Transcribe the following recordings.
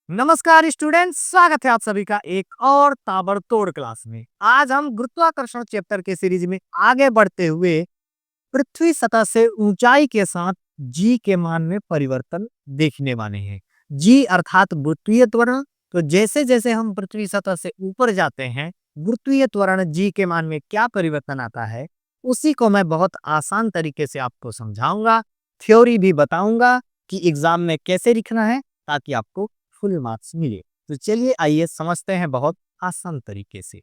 नमस्कार स्टूडेंट्स, स्वागत है आप सभी का एक और ताबड़तोड़ क्लास में। आज हम गुरुत्वाकर्षण चैप्टर के सीरीज में आगे बढ़ते हुए पृथ्वी सतह से ऊंचाई के साथ जी के मान में परिवर्तन देखने वाले हैं। जी अर्थात गुरुत्वीय त्वरण। तो जैसे जैसे हम पृथ्वी सतह से ऊपर जाते हैं, गुरुत्वीय त्वरण जी के मान में क्या परिवर्तन आता है, उसी को मैं बहुत आसान तरीके से आपको समझाऊंगा, थ्योरी भी बताऊंगा कि एग्जाम में कैसे लिखना है ताकि आपको फुल मार्क्स मिले। तो चलिए आइए समझते हैं बहुत आसान तरीके से।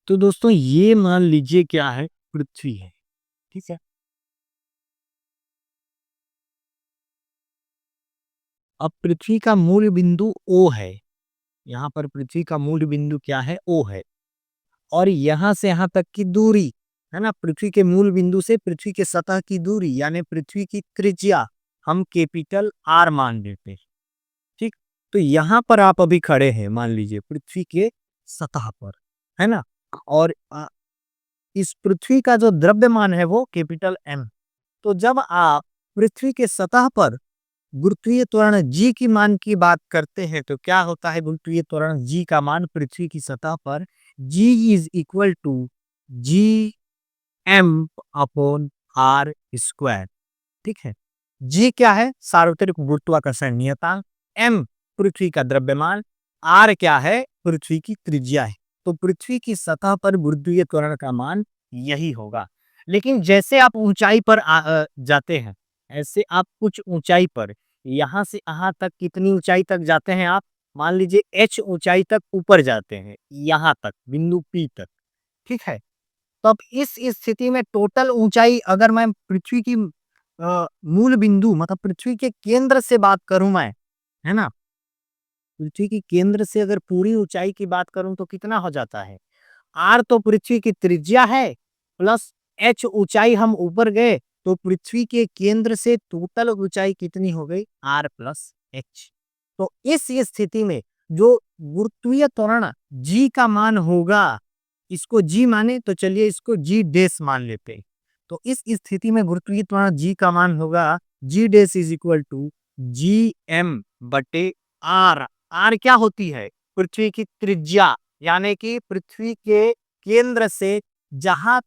तो दोस्तों ये मान लीजिए क्या है, पृथ्वी है, ठीक है। अब पृथ्वी का मूल बिंदु ओ है। यहाँ पर पृथ्वी का मूल बिंदु क्या है, ओ है। और यहाँ से यहाँ तक की दूरी है ना, पृथ्वी के मूल बिंदु से पृथ्वी के सतह की दूरी यानी पृथ्वी की त्रिज्या हम कैपिटल आर मान लेते हैं, ठीक। तो यहाँ पर आप अभी खड़े हैं, मान लीजिए पृथ्वी के सतह पर, है ना। और इस पृथ्वी का जो द्रव्यमान है वो कैपिटल एम। तो जब आप पृथ्वी के सतह पर गुरुत्वीय त्वरण जी की मान की बात करते हैं तो क्या होता है, गुरुत्वीय त्वरण जी का मान पृथ्वी की सतह पर G is equal to G M upon R square, ठीक है। जी क्या है, सार्वत्रिक गुरुत्वाकर्षण नियतांक। एम पृथ्वी का द्रव्यमान। आर क्या है, पृथ्वी की त्रिज्या है। तो पृथ्वी की सतह पर गुरुत्वीय त्वरण का मान यही होगा। लेकिन जैसे आप ऊंचाई पर जाते हैं, ऐसे आप कुछ ऊंचाई पर यहाँ से यहाँ तक कितनी ऊंचाई तक जाते हैं आप, मान लीजिए एच ऊंचाई तक ऊपर जाते हैं, यहाँ तक बिंदु पी तक, ठीक है। तो अब इस स्थिति में टोटल ऊंचाई अगर मैं पृथ्वी की मूल बिंदु मतलब पृथ्वी के केंद्र से बात करूं मैं, है ना, पृथ्वी की केंद्र से अगर पूरी ऊंचाई की बात करूं तो कितना हो जाता है, आर तो पृथ्वी की त्रिज्या है प्लस एच ऊंचाई हम ऊपर गए, तो पृथ्वी के केंद्र से टोटल ऊंचाई कितनी हो गई, आर प्लस एच। तो इस स्थिति में जो गुरुत्वीय त्वरण जी का मान होगा, इसको जी माने तो चलिए इसको जी डैश मान लेते हैं। तो इस स्थिति में गुरुत्वीय त्वरण जी का मान होगा G dash is equal to G M बटे आर। आर क्या होती है, पृथ्वी की त्रिज्या, यानी कि पृथ्वी के केंद्र से जहां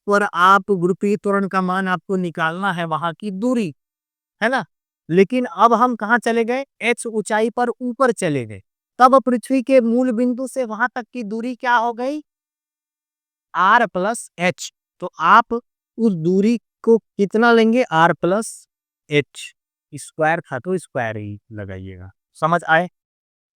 पर आप गुरुत्वीय त्वरण का मान आपको निकालना है वहां की दूरी, है ना। लेकिन अब हम कहा चले गए, एच ऊंचाई पर ऊपर चले गए, तब पृथ्वी के मूल बिंदु से वहां तक की दूरी क्या हो गई, आर प्लस एच। तो आप उस दूरी को कितना लेंगे, आर प्लस एच। स्क्वायर था तो स्क्वायर ही लगाइएगा। समझ आए,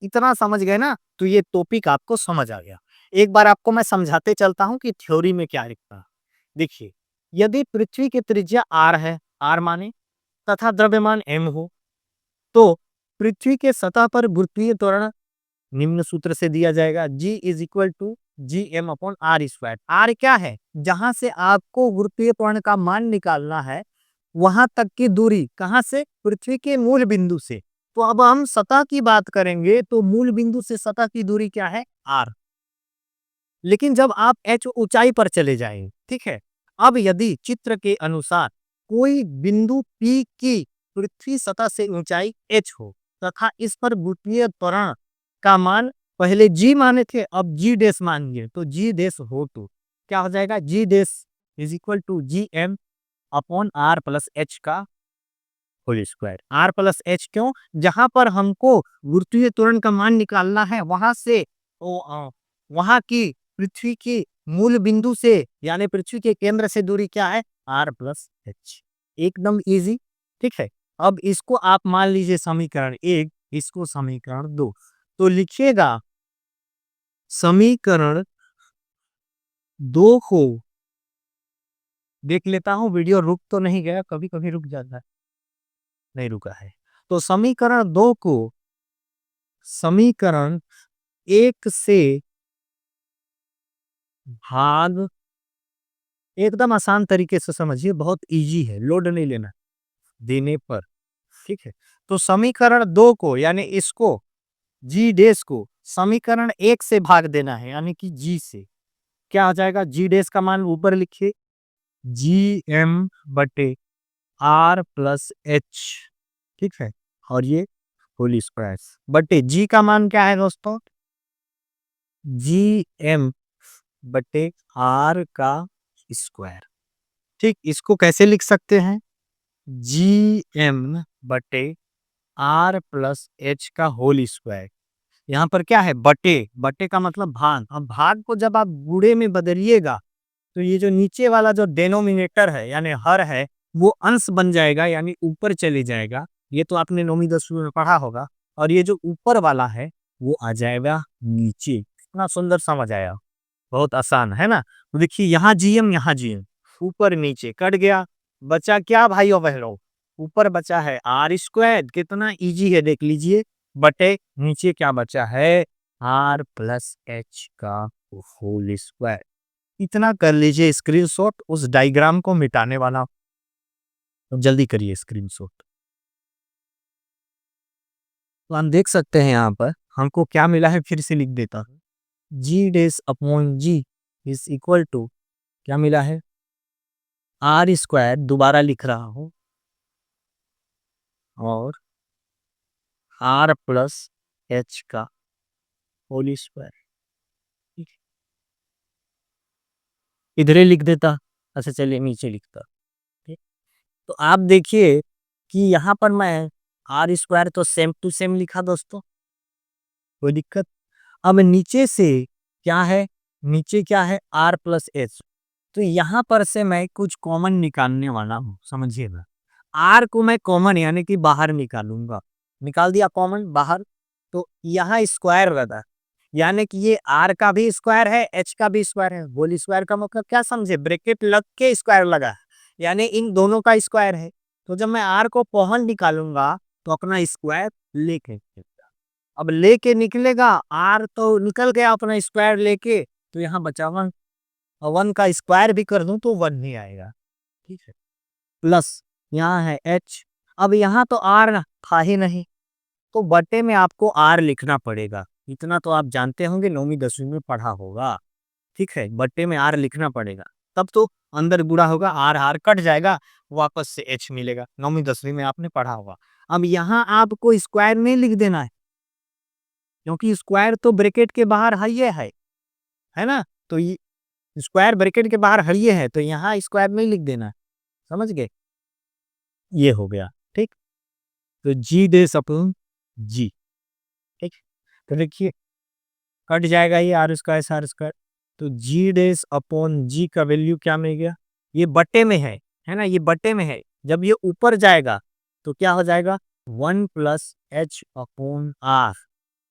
इतना समझ गए ना, तो ये टॉपिक आपको समझ आ गया। एक बार आपको मैं समझाते चलता हूं कि थ्योरी में क्या लिखता है। देखिए, यदि पृथ्वी की त्रिज्या आर है, आर माने, तथा द्रव्यमान एम हो, तो पृथ्वी के सतह पर गुरुत्वीय त्वरण निम्न सूत्र से दिया जाएगा, G is equal to G M upon R square. R क्या है, जहां से आपको गुरुत्वीय त्वरण का मान निकालना है वहां तक की दूरी, कहां से, पृथ्वी के मूल बिंदु से। तो अब हम सतह की बात करेंगे तो मूल बिंदु से सतह की दूरी क्या है, आर। लेकिन जब आप एच ऊंचाई पर चले जाएंगे, ठीक है। अब यदि चित्र के अनुसार कोई बिंदु पी की पृथ्वी सतह से ऊंचाई एच हो तथा इस पर गुरुत्वीय त्वरण का मान पहले जी माने थे, अब जी डैश मानिए, तो जी डैश हो तो क्या हो जाएगा, G dash is equal to G M upon R plus H का whole square. R plus H क्यों, जहां पर हमको गुरुत्वीय त्वरण का मान निकालना है वहां से वहां की पृथ्वी की मूल बिंदु से यानी पृथ्वी के केंद्र से दूरी क्या है, आर प्लस एच। एकदम इजी, ठीक है। अब इसको आप मान लीजिए समीकरण एक, इसको समीकरण दो। तो लिखिएगा समीकरण दो को, देख लेता हूं वीडियो रुक तो नहीं गया, कभी कभी रुक जाता है, नहीं रुका है। तो समीकरण दो को समीकरण एक से भाग, एकदम आसान तरीके से समझिए, बहुत इजी है, लोड नहीं लेना देने पर, ठीक है। तो समीकरण दो को यानी इसको जी डैश को समीकरण एक से भाग देना है यानी कि जी से, क्या हो जाएगा, जी डैश का मान ऊपर लिखिए जी एम बटे आर प्लस एच, ठीक है। और ये होल स्क्वायर बटे जी का मान क्या है दोस्तों, जी एम बटे आर का स्क्वायर। ठीक, इसको कैसे लिख सकते हैं, जी एम बटे आर प्लस एच का होल स्क्वायर। यहाँ पर क्या है, बटे, बटे का मतलब भाग। अब भाग को जब आप गुणे में बदलिएगा तो ये जो नीचे वाला जो डेनोमिनेटर है यानी हर है वो अंश बन जाएगा यानी ऊपर चले जाएगा। ये तो आपने नौवीं 10वीं में पढ़ा होगा। और ये जो ऊपर वाला है वो आ जाएगा नीचे। इतना सुंदर समझ आया, बहुत आसान है ना। तो देखिए यहाँ जीएम यहाँ जीएम, ऊपर नीचे कट गया, बचा क्या भाइयों बहनों, ऊपर बचा है आर स्क्वायर, कितना इजी है देख लीजिए, बटे नीचे क्या बचा है, आर प्लस एच का होल स्क्वायर। इतना कर लीजिए स्क्रीनशॉट, उस डायग्राम को मिटाने वाला। तो जल्दी करिए स्क्रीनशॉट। तो हम देख सकते हैं यहाँ पर हमको क्या मिला है, फिर से लिख देता हूँ, G dash upon G is equal to क्या मिला है, आर स्क्वायर, दोबारा लिख रहा हूँ, और आर प्लस एच का होल स्क्वायर। इधर ही लिख देता, अच्छा चलिए नीचे लिखता। ठीक? तो आप देखिए कि यहाँ पर मैं आर स्क्वायर तो सेम टू सेम लिखा दोस्तों, कोई दिक्कत। अब नीचे से क्या है, नीचे क्या है, आर प्लस एच। तो यहाँ पर से मैं कुछ कॉमन निकालने वाला हूँ, समझिएगा। आर को मैं कॉमन यानी कि बाहर निकालूंगा, निकाल दिया कॉमन बाहर, तो यहाँ स्क्वायर रहता, यानी कि ये आर का भी स्क्वायर है, एच का भी स्क्वायर है। होल स्क्वायर का मतलब क्या समझे, ब्रैकेट लग के स्क्वायर लगा है, यानी इन दोनों का स्क्वायर है। तो जब मैं आर को कॉमन निकालूंगा तो अपना स्क्वायर लेके, अब लेके निकलेगा, आर तो निकल गया अपना स्क्वायर लेके, तो यहाँ बचा वन, और वन का स्क्वायर भी कर दूं तो वन ही आएगा। ठीक है, प्लस यहाँ है एच। अब यहाँ तो आर था ही नहीं, तो बटे में आपको आर लिखना पड़ेगा। इतना तो आप जानते होंगे, नौवीं 10वीं में पढ़ा होगा। ठीक है, बटे में आर लिखना पड़ेगा, तब तो अंदर गुणा होगा, आर आर कट जाएगा, वापस से एच मिलेगा। नौवीं 10वीं में आपने पढ़ा होगा। अब यहाँ आपको स्क्वायर नहीं लिख देना है, क्योंकि स्क्वायर तो ब्रैकेट के बाहर है ना। तो ये स्क्वायर ब्रैकेट के बाहर हरिये है, तो यहाँ स्क्वायर नहीं लिख देना है, समझ गए, ये हो गया। ठीक, तो जी डेस अपॉन जी। ठीक, तो देखिए कट जाएगा ये आर स्क्वायर, तो जी डेस अपॉन जी का वैल्यू क्या मिल गया, ये बटे में है ना, ये बटे में है। जब ये ऊपर जाएगा तो क्या हो जाएगा, one plus H upon R.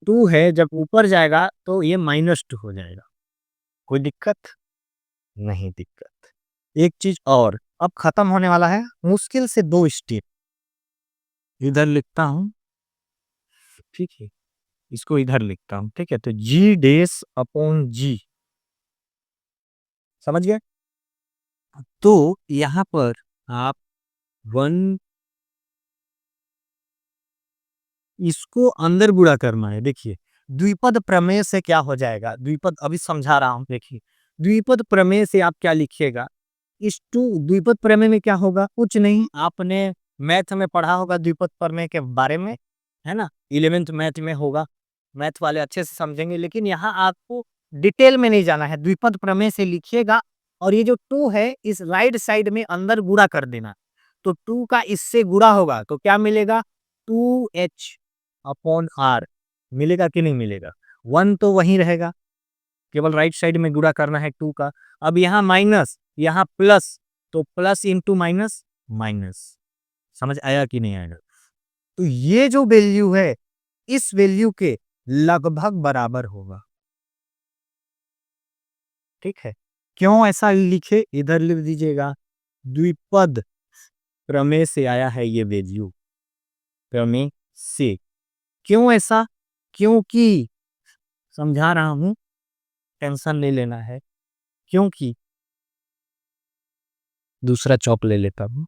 Two है, जब ऊपर जाएगा तो ये -2 हो जाएगा। कोई दिक्कत, नहीं दिक्कत। एक चीज और, अब खत्म होने वाला है, मुश्किल से 2 स्टेप इधर लिखता हूं। ठीक है, इसको इधर लिखता हूं। ठीक है, तो जी डेस अपॉन जी, समझ गए। तो यहां पर आप वन, इसको अंदर गुणा करना है। देखिए द्विपद प्रमेय से क्या हो जाएगा, द्विपद अभी समझा रहा हूं। देखिए द्विपद प्रमेय से आप क्या लिखिएगा, इस टू, द्विपद प्रमेय में क्या होगा, कुछ नहीं, आपने मैथ में पढ़ा होगा द्विपद प्रमेय के बारे में, है ना, 11th मैथ में होगा। मैथ वाले अच्छे से समझेंगे, लेकिन यहाँ आपको डिटेल में नहीं जाना है, द्विपद प्रमेय से लिखिएगा। और ये जो टू है इस राइट साइड में अंदर गुणा कर देना, तो टू का इससे गुणा होगा तो क्या मिलेगा, 2h अपॉन आर मिलेगा कि नहीं मिलेगा, वन तो वहीं रहेगा, केवल राइट साइड में गुणा करना है टू का। अब यहाँ माइनस, यहाँ प्लस, तो प्लस इंटू माइनस माइनस। समझ आया कि नहीं आएगा। तो ये जो वैल्यू है इस वैल्यू के लगभग बराबर होगा। ठीक है, क्यों ऐसा लिखे, इधर लिख दीजिएगा, द्विपद प्रमेय से आया है ये वैल्यू, प्रमेय से। क्यों ऐसा, क्योंकि समझा रहा हूं, टेंशन नहीं लेना है, क्योंकि दूसरा चौक ले लेता हूं।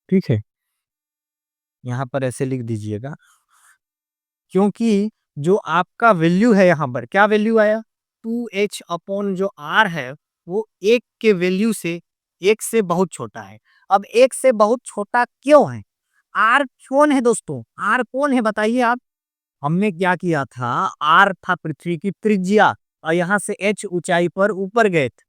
ठीक है, यहां पर ऐसे लिख दीजिएगा, क्योंकि जो आपका वैल्यू है यहाँ पर क्या वैल्यू आया, 2h अपॉन जो r है वो एक के वैल्यू से, एक से बहुत छोटा है। अब एक से बहुत छोटा क्यों है? आर कौन है दोस्तों? आर कौन है बताइए आप? हमने क्या किया था, आर था पृथ्वी की त्रिज्या और यहाँ से एच ऊंचाई पर ऊपर गए थे,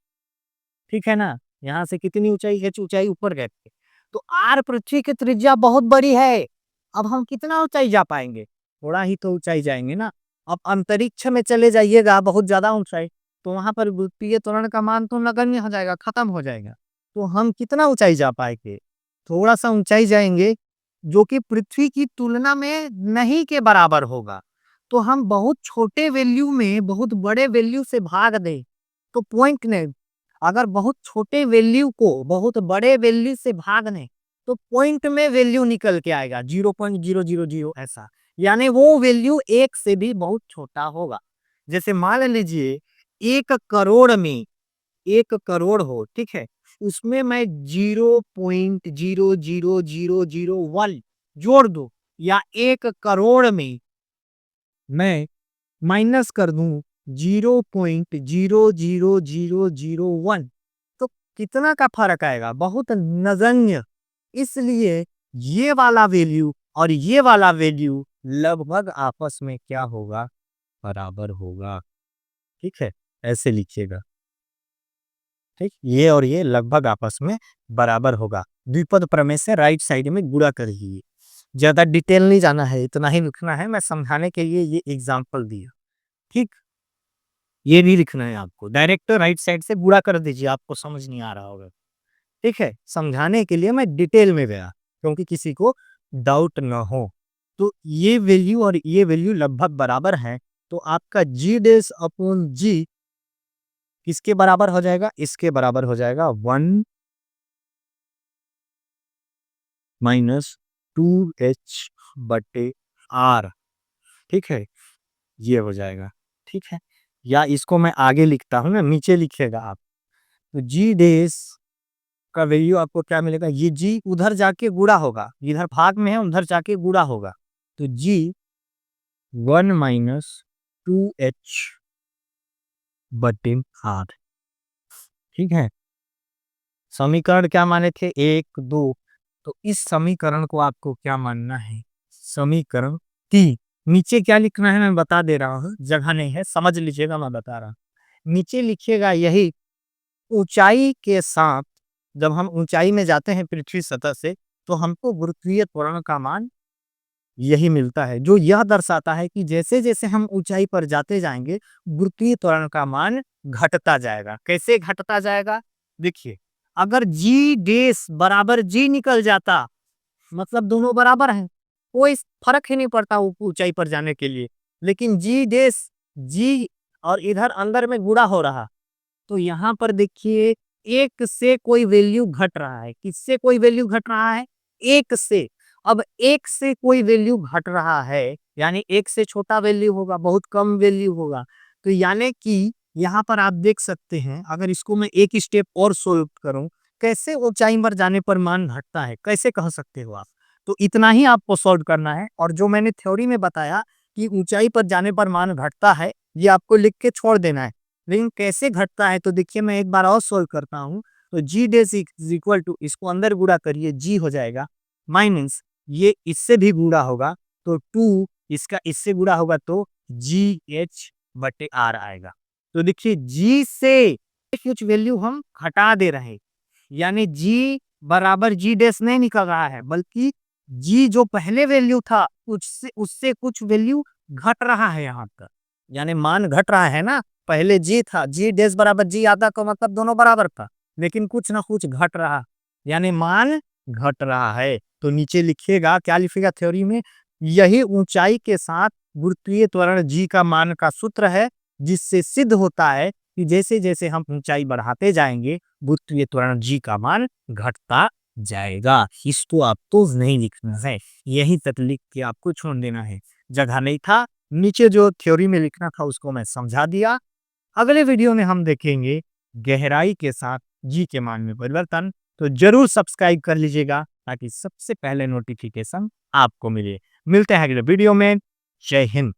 ठीक है ना? यहाँ से कितनी ऊंचाई, एच ऊंचाई ऊपर गए थे। तो आर पृथ्वी की त्रिज्या बहुत बड़ी है। अब हम कितना ऊंचाई जा पाएंगे? थोड़ा ही तो ऊंचाई जाएंगे ना। अब अंतरिक्ष में चले जाइएगा बहुत ज्यादा ऊंचाई, तो वहां पर गुरुत्वीय त्वरण का मान तो नगण्य हो जाएगा, खत्म हो जाएगा। तो हम कितना ऊंचाई जा पाएंगे? थोड़ा सा ऊंचाई जाएंगे, जो कि पृथ्वी की तुलना में नहीं के बराबर होगा। तो हम बहुत छोटे वैल्यू में बहुत बड़े वैल्यू से भाग दें तो पॉइंट नहीं, अगर बहुत छोटे वैल्यू को बहुत बड़े वैल्यू से भाग दें तो पॉइंट में वैल्यू निकल के आएगा 0.000 ऐसा, यानी वो वैल्यू एक से भी बहुत छोटा होगा। जैसे मान लीजिए 1 करोड़ में 1 करोड़ हो, ठीक है, उसमें मैं 0.00001 जोड़ दो, या 1 करोड़ में मैं माइनस कर दूं 0.00001, तो कितना का फर्क आएगा? बहुत नगण्य। इसलिए ये वाला वैल्यू और ये वाला वैल्यू लगभग आपस में क्या होगा? बराबर होगा। ठीक है, ऐसे लिखिएगा। ठीक, ये और ये लगभग आपस में बराबर होगा। द्विपद प्रमेय से राइट साइड में गुणा कर लीजिए। ज्यादा डिटेल नहीं जाना है, इतना ही लिखना है, मैं समझाने के लिए ये एग्जांपल दिया। ठीक, ये नहीं लिखना है आपको, डायरेक्ट राइट साइड से गुणा कर दीजिए, आपको समझ नहीं आ रहा होगा। ठीक है, समझाने के लिए मैं डिटेल में गया क्योंकि किसी को डाउट ना हो। तो ये वैल्यू और ये वैल्यू लगभग बराबर है, तो आपका जी डेस अपॉन जी किसके बराबर हो जाएगा? इसके बराबर हो जाएगा 1 माइनस 2h/r। ठीक है, ये हो जाएगा। ठीक है, या इसको मैं आगे लिखता हूं ना, नीचे लिखेगा आप। तो जी डेस का वैल्यू आपको क्या मिलेगा? ये जी उधर जाके गुणा होगा, इधर भाग में है उधर जाके गुणा होगा। तो जी 1 - 2h/r। ठीक है, समीकरण क्या माने थे? 1 2। तो इस समीकरण को आपको क्या मानना है? समीकरण 3। नीचे क्या लिखना है मैं बता दे रहा हूँ, जगह नहीं है, समझ लीजिएगा, मैं बता रहा हूँ। नीचे लिखिएगा यही, ऊंचाई के साथ जब हम ऊंचाई में जाते हैं पृथ्वी सतह से, तो हमको गुरुत्वीय त्वरण का मान यही मिलता है, जो यह दर्शाता है कि जैसे जैसे हम ऊंचाई पर जाते जाएंगे गुरुत्वीय त्वरण का मान घटता जाएगा। कैसे घटता जाएगा? देखिए, अगर जी डेस बराबर जी निकल जाता, मतलब दोनों बराबर हैं, कोई फर्क ही नहीं पड़ता ऊंचाई पर जाने के लिए। लेकिन जी डेस जी और इधर अंदर में गुणा हो रहा, तो यहाँ पर देखिए एक से कोई वैल्यू घट रहा है। किससे कोई वैल्यू घट रहा है? एक से। अब एक से कोई वैल्यू घट रहा है, यानी एक से छोटा वैल्यू होगा, बहुत कम वैल्यू होगा। तो यानी कि यहाँ पर आप देख सकते हैं, अगर इसको मैं एक स्टेप और सोल्व करूं, कैसे ऊंचाई पर जाने पर मान घटता है, कैसे कह सकते हो आप? तो इतना ही आपको सॉल्व करना है। और जो मैंने थ्योरी में बताया कि ऊंचाई पर जाने पर मान घटता है, ये आपको लिख के छोड़ देना है। लेकिन कैसे घटता है तो देखिए, मैं एक बार और सोल्व करता हूँ। तो जी डेस इज इक्वल टू, इसको अंदर गुणा करिए, जी हो जाएगा, माइनस ये इससे भी गुणा होगा तो 2, इसका इससे गुणा होगा तो GH/R आएगा। तो देखिए जी से कुछ वैल्यू हम घटा दे रहे हैं, यानी जी बराबर जी डेस नहीं निकल रहा है, बल्कि जी जो पहले वैल्यू था उससे उससे कुछ वैल्यू घट रहा है यहाँ पर, यानी मान घट रहा है ना। पहले जी था, जी डेस बराबर जी आता तो मतलब दोनों बराबर था, लेकिन कुछ ना कुछ घट रहा, यानी मान घट रहा है। तो नीचे लिखिएगा, क्या लिखिएगा थ्योरी में? यही ऊंचाई के साथ गुरुत्वीय त्वरण जी का मान का सूत्र है, जिससे सिद्ध होता है कि जैसे जैसे हम ऊंचाई बढ़ाते जाएंगे गुरुत्वीय त्वरण जी का मान घटता जाएगा। इसको आपको नहीं लिखना है, यही तक लिख के आपको छोड़ देना है, जगह नहीं था। नीचे जो थ्योरी में लिखना था उसको मैं समझा दिया। अगले वीडियो में हम देखेंगे गहराई के साथ जी के मान में परिवर्तन। तो जरूर सब्सक्राइब कर लीजिएगा ताकि सबसे पहले नोटिफिकेशन आपको मिले। मिलते हैं अगले वीडियो में। जय हिंद।